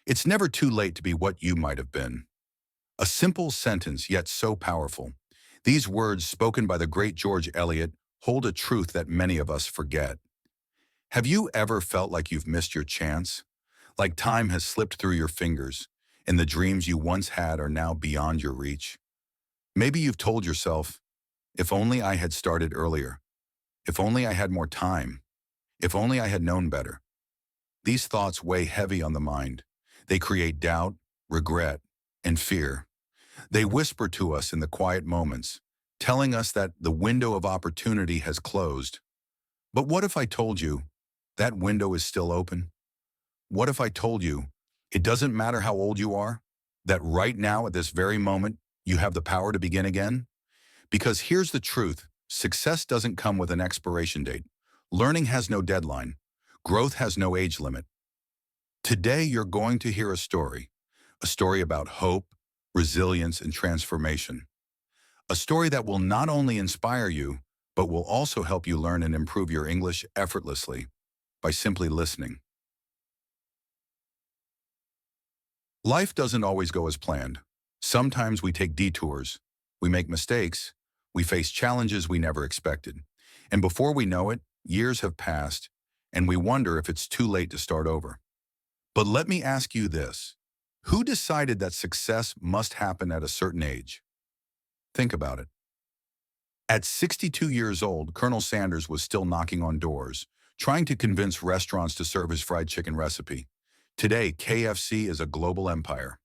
It's never too late to be what you might have been. A simple sentence, yet so powerful. These words, spoken by the great George Eliot, hold a truth that many of us forget. Have you ever felt like you've missed your chance? Like time has slipped through your fingers, and the dreams you once had are now beyond your reach? Maybe you've told yourself, if only I had started earlier, if only I had more time, if only I had known better. These thoughts weigh heavy on the mind. They create doubt, regret, and fear. They whisper to us in the quiet moments, telling us that the window of opportunity has closed. But what if I told you that window is still open? What if I told you it doesn't matter how old you are, that right now at this very moment, you have the power to begin again? Because here's the truth, success doesn't come with an expiration date. Learning has no deadline. Growth has no age limit. Today, you're going to hear a story about hope, resilience, and transformation. A story that will not only inspire you, but will also help you learn and improve your English effortlessly by simply listening. Life doesn't always go as planned. Sometimes we take detours, we make mistakes, we face challenges we never expected. And before we know it, years have passed, and we wonder if it's too late to start over. But let me ask you this. Who decided that success must happen at a certain age? Think about it. At 62 years old, Colonel Sanders was still knocking on doors, trying to convince restaurants to serve his fried chicken recipe. Today, KFC is a global empire.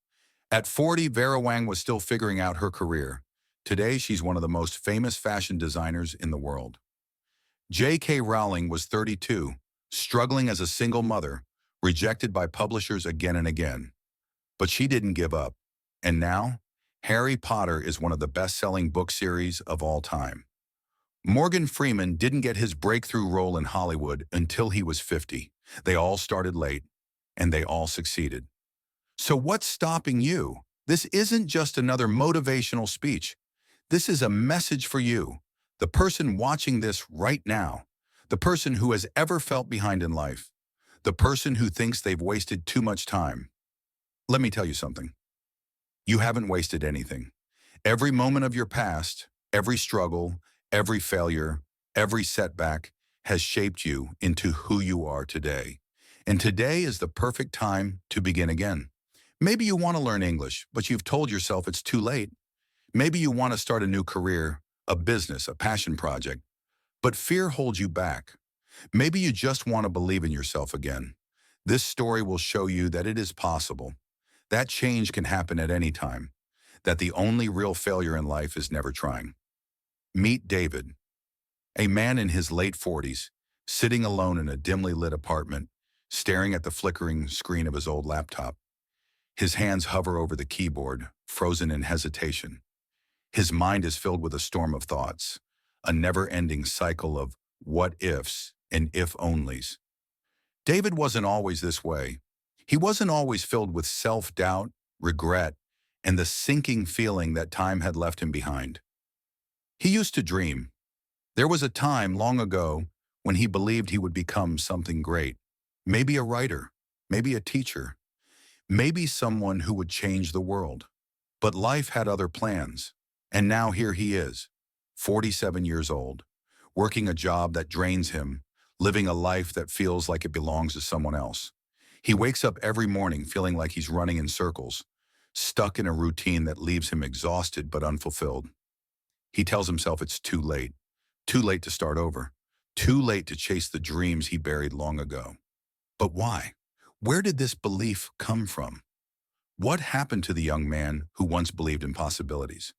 At 40, Vera Wang was still figuring out her career. Today, she's one of the most famous fashion designers in the world. J.K. Rowling was 32, struggling as a single mother, rejected by publishers again and again. But she didn't give up. And now, Harry Potter is one of the best-selling book series of all time. Morgan Freeman didn't get his breakthrough role in Hollywood until he was 50. They all started late, and they all succeeded. So what's stopping you? This isn't just another motivational speech. This is a message for you, the person watching this right now, the person who has ever felt behind in life, the person who thinks they've wasted too much time. Let me tell you something. You haven't wasted anything. Every moment of your past, every struggle, every failure, every setback has shaped you into who you are today. And today is the perfect time to begin again. Maybe you want to learn English, but you've told yourself it's too late. Maybe you want to start a new career, a business, a passion project, but fear holds you back. Maybe you just want to believe in yourself again. This story will show you that it is possible. That change can happen at any time. That the only real failure in life is never trying. Meet David, a man in his late 40s, sitting alone in a dimly lit apartment, staring at the flickering screen of his old laptop. His hands hover over the keyboard, frozen in hesitation. His mind is filled with a storm of thoughts, a never-ending cycle of what-ifs and if-onlys. David wasn't always this way. He wasn't always filled with self-doubt, regret, and the sinking feeling that time had left him behind. He used to dream. There was a time long ago when he believed he would become something great. Maybe a writer, maybe a teacher, maybe someone who would change the world. But life had other plans. And now here he is, 47 years old, working a job that drains him, living a life that feels like it belongs to someone else. He wakes up every morning feeling like he's running in circles, stuck in a routine that leaves him exhausted but unfulfilled. He tells himself it's too late to start over, too late to chase the dreams he buried long ago. But why? Where did this belief come from? What happened to the young man who once believed in possibilities?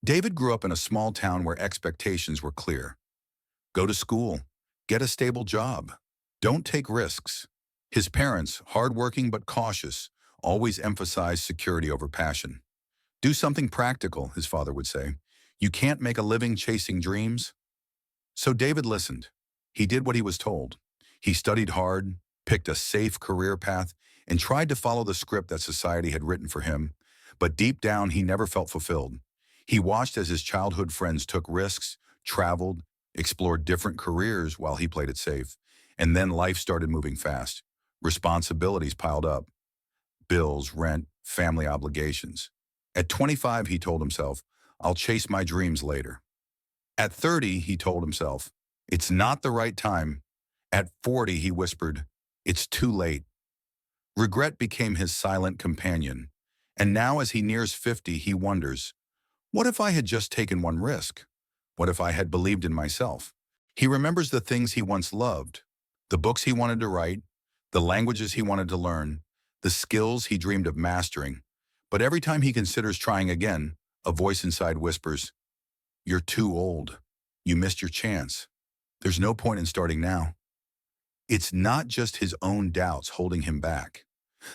David grew up in a small town where expectations were clear. Go to school, get a stable job, don't take risks. His parents, hardworking but cautious, always emphasized security over passion. Do something practical, his father would say. You can't make a living chasing dreams. So David listened. He did what he was told. He studied hard, picked a safe career path, and tried to follow the script that society had written for him. But deep down, he never felt fulfilled. He watched as his childhood friends took risks, traveled, explored different careers while he played it safe. And then life started moving fast. Responsibilities piled up. bills, rent, family obligations. At 25, he told himself, I'll chase my dreams later. At 30, he told himself, it's not the right time. At 40, he whispered, it's too late. Regret became his silent companion. And now as he nears 50, he wonders, what if I had just taken one risk? What if I had believed in myself? He remembers the things he once loved, the books he wanted to write, the languages he wanted to learn, the skills he dreamed of mastering. But every time he considers trying again, a voice inside whispers, you're too old. You missed your chance. There's no point in starting now. It's not just his own doubts holding him back.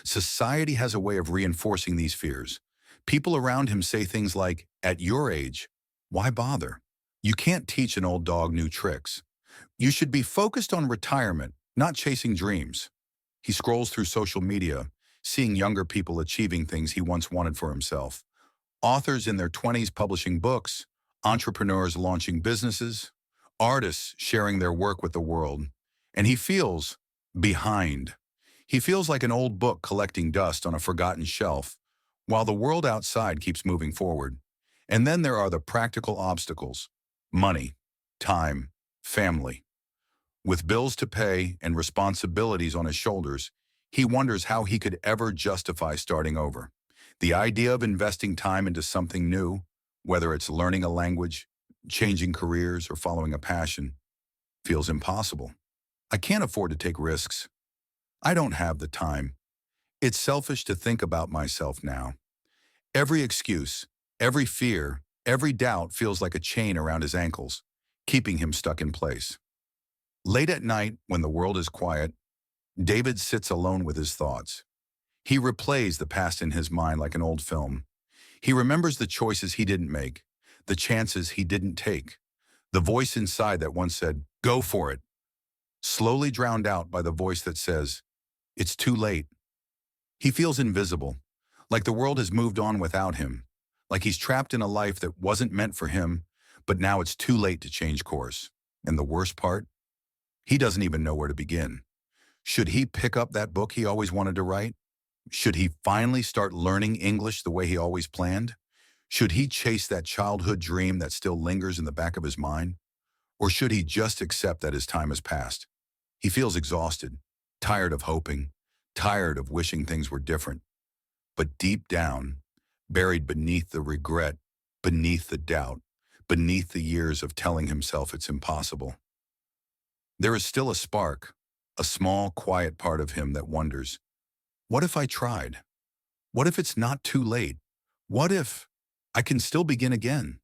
Society has a way of reinforcing these fears. People around him say things like, at your age, why bother? You can't teach an old dog new tricks. You should be focused on retirement, not chasing dreams. He scrolls through social media, seeing younger people achieving things he once wanted for himself. Authors in their 20s publishing books, entrepreneurs launching businesses, artists sharing their work with the world. And he feels behind. He feels like an old book collecting dust on a forgotten shelf, while the world outside keeps moving forward. And then there are the practical obstacles: money, time, family. With bills to pay and responsibilities on his shoulders, he wonders how he could ever justify starting over. The idea of investing time into something new, whether it's learning a language, changing careers, or following a passion, feels impossible. I can't afford to take risks. I don't have the time. It's selfish to think about myself now. Every excuse, every fear, every doubt feels like a chain around his ankles, keeping him stuck in place. Late at night, when the world is quiet, David sits alone with his thoughts. He replays the past in his mind like an old film. He remembers the choices he didn't make, the chances he didn't take, the voice inside that once said, go for it, slowly drowned out by the voice that says, it's too late. He feels invisible, like the world has moved on without him, like he's trapped in a life that wasn't meant for him, but now it's too late to change course. And the worst part? He doesn't even know where to begin. Should he pick up that book he always wanted to write? Should he finally start learning English the way he always planned? Should he chase that childhood dream that still lingers in the back of his mind? Or should he just accept that his time has passed? He feels exhausted, tired of hoping, tired of wishing things were different. But deep down, buried beneath the regret, beneath the doubt, beneath the years of telling himself it's impossible, there is still a spark, a small, quiet part of him that wonders, what if I tried? What if it's not too late? What if I can still begin again?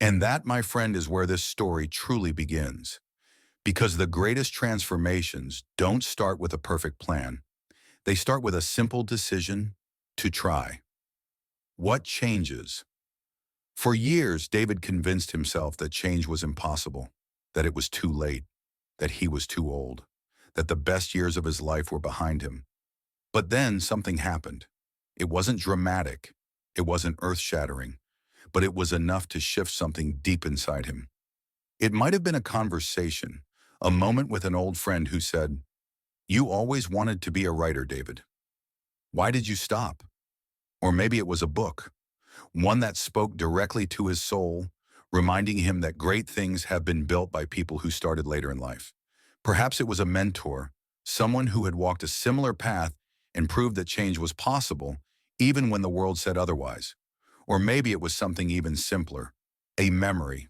And that, my friend, is where this story truly begins. Because the greatest transformations don't start with a perfect plan. They start with a simple decision to try. What changes? For years, David convinced himself that change was impossible, that it was too late, that he was too old, that the best years of his life were behind him. But then something happened. It wasn't dramatic, it wasn't earth-shattering, but it was enough to shift something deep inside him. It might have been a conversation, a moment with an old friend who said, you always wanted to be a writer, David. Why did you stop? Or maybe it was a book, one that spoke directly to his soul, reminding him that great things have been built by people who started later in life. Perhaps it was a mentor, someone who had walked a similar path and proved that change was possible, even when the world said otherwise. Or maybe it was something even simpler, a memory.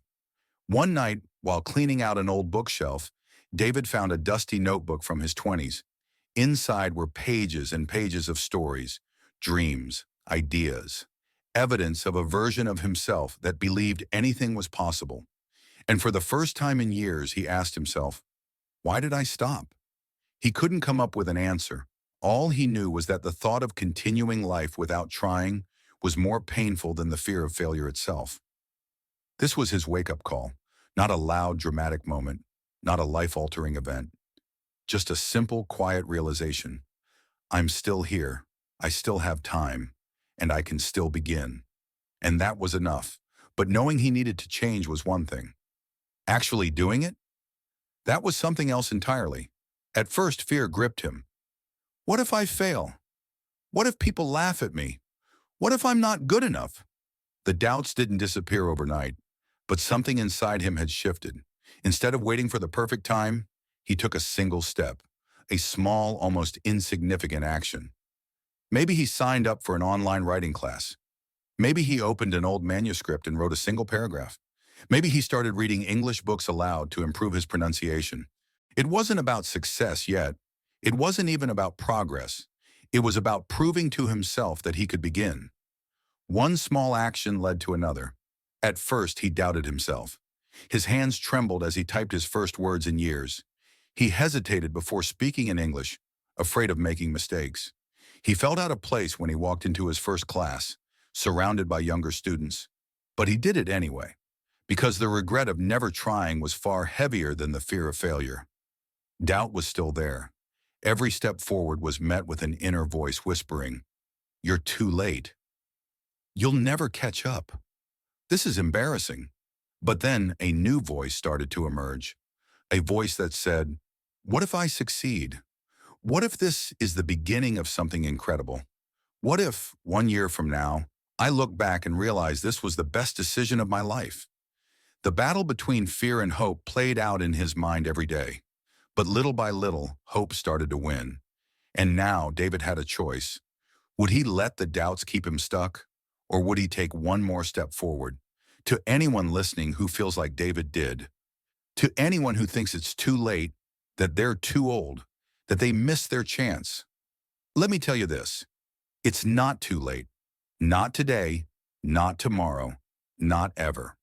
One night, while cleaning out an old bookshelf, David found a dusty notebook from his 20s. Inside were pages and pages of stories, dreams, ideas, evidence of a version of himself that believed anything was possible. And for the first time in years, he asked himself, why did I stop? He couldn't come up with an answer. All he knew was that the thought of continuing life without trying was more painful than the fear of failure itself. This was his wake-up call, not a loud, dramatic moment, not a life-altering event, just a simple, quiet realization. I'm still here, I still have time, and I can still begin. And that was enough. But knowing he needed to change was one thing. Actually doing it? That was something else entirely. At first, fear gripped him. What if I fail? What if people laugh at me? What if I'm not good enough? The doubts didn't disappear overnight, but something inside him had shifted. Instead of waiting for the perfect time, he took a single step, a small, almost insignificant action. Maybe he signed up for an online writing class. Maybe he opened an old manuscript and wrote a single paragraph. Maybe he started reading English books aloud to improve his pronunciation. It wasn't about success yet. It wasn't even about progress. It was about proving to himself that he could begin. One small action led to another. At first, he doubted himself. His hands trembled as he typed his first words in years. He hesitated before speaking in English, afraid of making mistakes. He felt out of place when he walked into his first class, surrounded by younger students. But he did it anyway, because the regret of never trying was far heavier than the fear of failure. Doubt was still there. Every step forward was met with an inner voice whispering, "You're too late. You'll never catch up. This is embarrassing." But then a new voice started to emerge, a voice that said, "What if I succeed? What if this is the beginning of something incredible? What if, 1 year from now, I look back and realize this was the best decision of my life?" The battle between fear and hope played out in his mind every day. But little by little, hope started to win. And now David had a choice. Would he let the doubts keep him stuck? Or would he take one more step forward? To anyone listening who feels like David did, to anyone who thinks it's too late, that they're too old, that they missed their chance, let me tell you this. It's not too late. Not today, not tomorrow, not ever.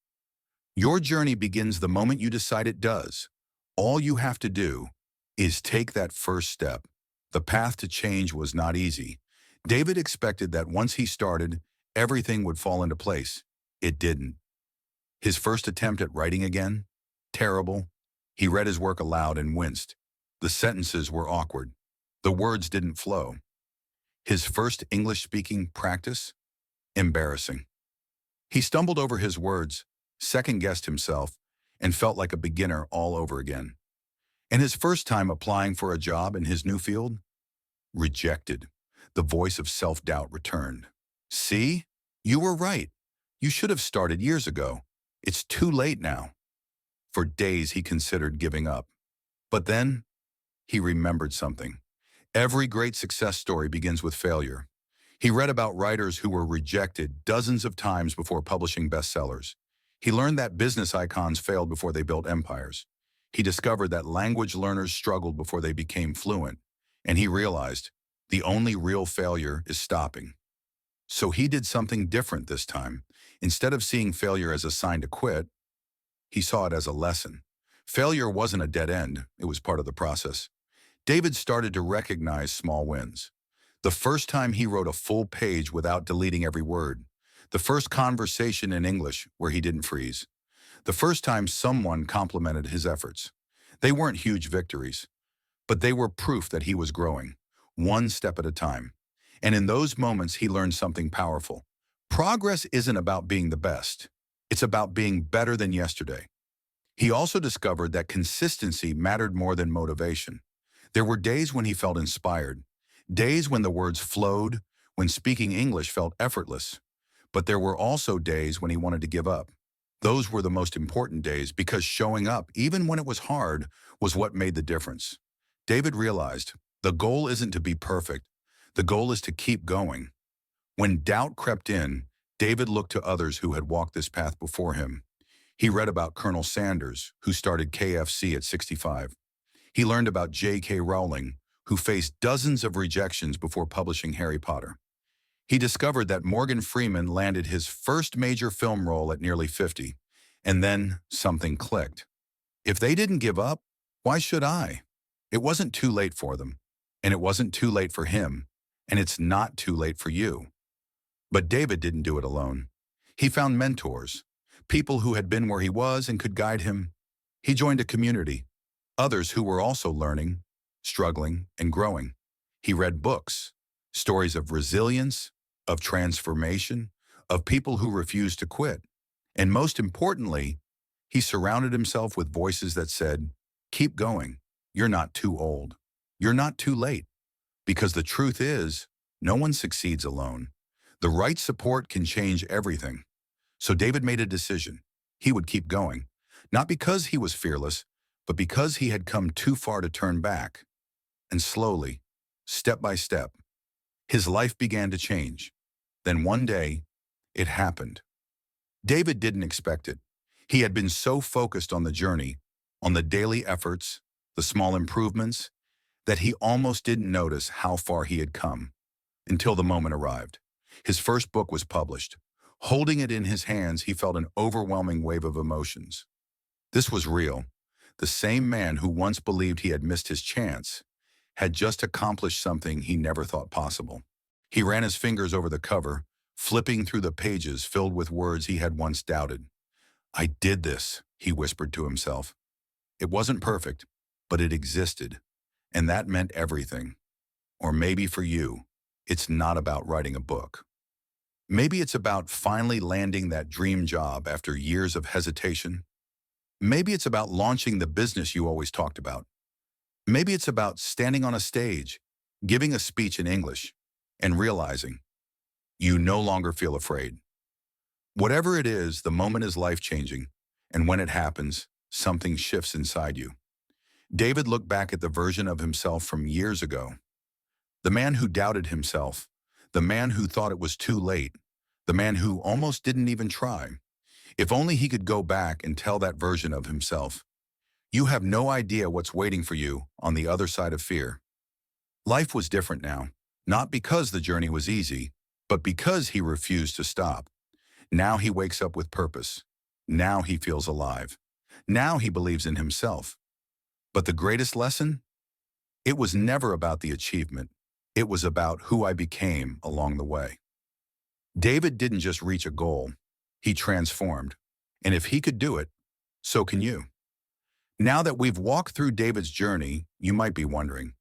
Your journey begins the moment you decide it does. All you have to do is take that first step. The path to change was not easy. David expected that once he started, everything would fall into place. It didn't. His first attempt at writing again? Terrible. He read his work aloud and winced. The sentences were awkward. The words didn't flow. His first English-speaking practice? Embarrassing. He stumbled over his words, second-guessed himself, and felt like a beginner all over again. And his first time applying for a job in his new field? Rejected. The voice of self-doubt returned. "See? You were right. You should have started years ago. It's too late now." For days he considered giving up. But then he remembered something. Every great success story begins with failure. He read about writers who were rejected dozens of times before publishing bestsellers. He learned that business icons failed before they built empires. He discovered that language learners struggled before they became fluent. And he realized the only real failure is stopping. So he did something different this time. Instead of seeing failure as a sign to quit, he saw it as a lesson. Failure wasn't a dead end, it was part of the process. David started to recognize small wins. The first time he wrote a full page without deleting every word. The first conversation in English where he didn't freeze. The first time someone complimented his efforts. They weren't huge victories, but they were proof that he was growing, one step at a time. And in those moments, he learned something powerful. Progress isn't about being the best. It's about being better than yesterday. He also discovered that consistency mattered more than motivation. There were days when he felt inspired, days when the words flowed, when speaking English felt effortless. But there were also days when he wanted to give up. Those were the most important days because showing up, even when it was hard, was what made the difference. David realized the goal isn't to be perfect. The goal is to keep going. When doubt crept in, David looked to others who had walked this path before him. He read about Colonel Sanders, who started KFC at 65. He learned about J.K. Rowling, who faced dozens of rejections before publishing Harry Potter. He discovered that Morgan Freeman landed his first major film role at nearly 50, and then something clicked. If they didn't give up, why should I? It wasn't too late for them, and it wasn't too late for him, and it's not too late for you. But David didn't do it alone. He found mentors, people who had been where he was and could guide him. He joined a community, others who were also learning, struggling, and growing. He read books, stories of resilience, of transformation, of people who refused to quit. And most importantly, he surrounded himself with voices that said, "Keep going. You're not too old. You're not too late." Because the truth is, No one succeeds alone. The right support can change everything. So David made a decision. He would keep going, not because he was fearless, but because he had come too far to turn back. And slowly, step by step, his life began to change. Then one day, it happened. David didn't expect it. He had been so focused on the journey, on the daily efforts, the small improvements, that he almost didn't notice how far he had come until the moment arrived. His first book was published. Holding it in his hands, he felt an overwhelming wave of emotions. This was real. The same man who once believed he had missed his chance had just accomplished something he never thought possible. He ran his fingers over the cover, flipping through the pages filled with words he had once doubted. "I did this," he whispered to himself. It wasn't perfect, but it existed, and that meant everything. Or maybe for you, it's not about writing a book. Maybe it's about finally landing that dream job after years of hesitation. Maybe it's about launching the business you always talked about. Maybe it's about standing on a stage, giving a speech in English, and realizing you no longer feel afraid. Whatever it is, the moment is life-changing, and when it happens, something shifts inside you. David looked back at the version of himself from years ago. The man who doubted himself, the man who thought it was too late, the man who almost didn't even try. If only he could go back and tell that version of himself, "You have no idea what's waiting for you on the other side of fear." Life was different now, not because the journey was easy, but because he refused to stop. Now he wakes up with purpose. Now he feels alive. Now he believes in himself. But the greatest lesson? It was never about the achievement. It was about who I became along the way. David didn't just reach a goal. He transformed. And if he could do it, so can you. Now that we've walked through David's journey, you might be wondering,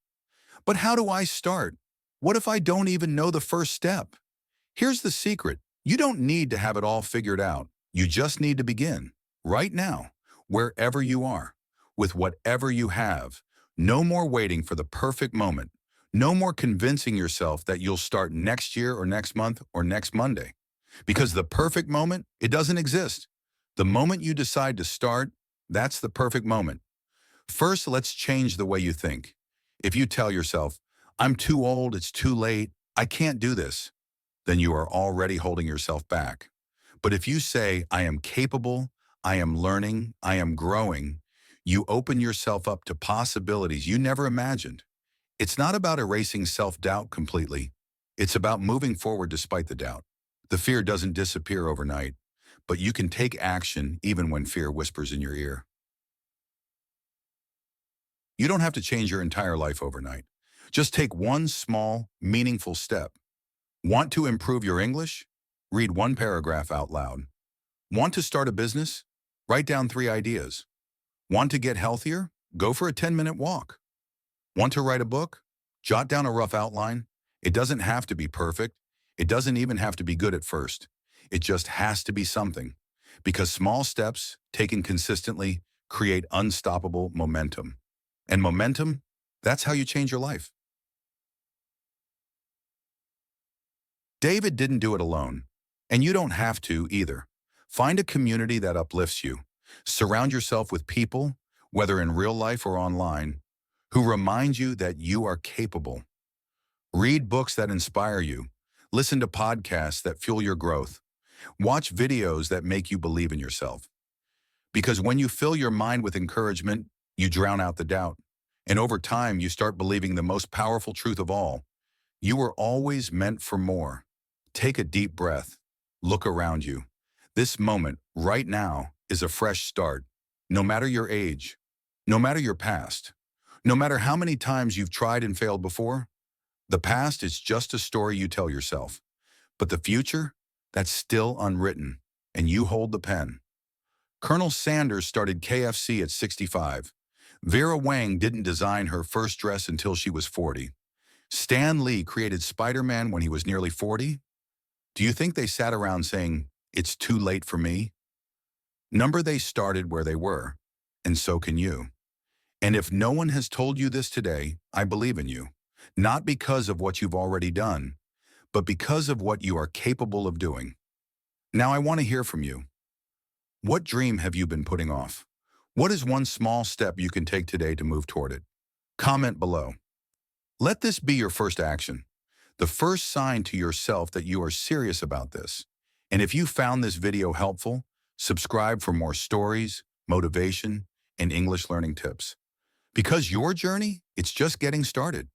but how do I start? What if I don't even know the first step? Here's the secret. You don't need to have it all figured out. You just need to begin. Right now, wherever you are, with whatever you have. No more waiting for the perfect moment. No more convincing yourself that you'll start next year or next month or next Monday. Because the perfect moment, it doesn't exist. The moment you decide to start, that's the perfect moment. First, let's change the way you think. If you tell yourself, "I'm too old, it's too late, I can't do this," then you are already holding yourself back. But if you say, "I am capable, I am learning, I am growing," you open yourself up to possibilities you never imagined. It's not about erasing self-doubt completely. It's about moving forward despite the doubt. The fear doesn't disappear overnight, but you can take action even when fear whispers in your ear. You don't have to change your entire life overnight. Just take one small, meaningful step. Want to improve your English? Read one paragraph out loud. Want to start a business? Write down 3 ideas. Want to get healthier? Go for a 10-minute walk. Want to write a book? Jot down a rough outline. It doesn't have to be perfect. It doesn't even have to be good at first. It just has to be something. Because small steps, taken consistently, create unstoppable momentum. And momentum, that's how you change your life. David didn't do it alone. And you don't have to either. Find a community that uplifts you. Surround yourself with people, whether in real life or online, who remind you that you are capable. Read books that inspire you. Listen to podcasts that fuel your growth. Watch videos that make you believe in yourself. Because when you fill your mind with encouragement, you drown out the doubt. And over time, you start believing the most powerful truth of all. You were always meant for more. Take a deep breath. Look around you. This moment, right now, is a fresh start. No matter your age, no matter your past, no matter how many times you've tried and failed before, the past is just a story you tell yourself. But the future, that's still unwritten, and you hold the pen. Colonel Sanders started KFC at 65. Vera Wang didn't design her first dress until she was 40. Stan Lee created Spider-Man when he was nearly 40. Do you think they sat around saying, "It's too late for me"? Number they started where they were, and so can you. And if no one has told you this today, I believe in you. Not because of what you've already done, but because of what you are capable of doing. Now I want to hear from you. What dream have you been putting off? What is one small step you can take today to move toward it? Comment below. Let this be your first action, the first sign to yourself that you are serious about this. And if you found this video helpful, subscribe for more stories, motivation, and English learning tips. Because your journey, it's just getting started.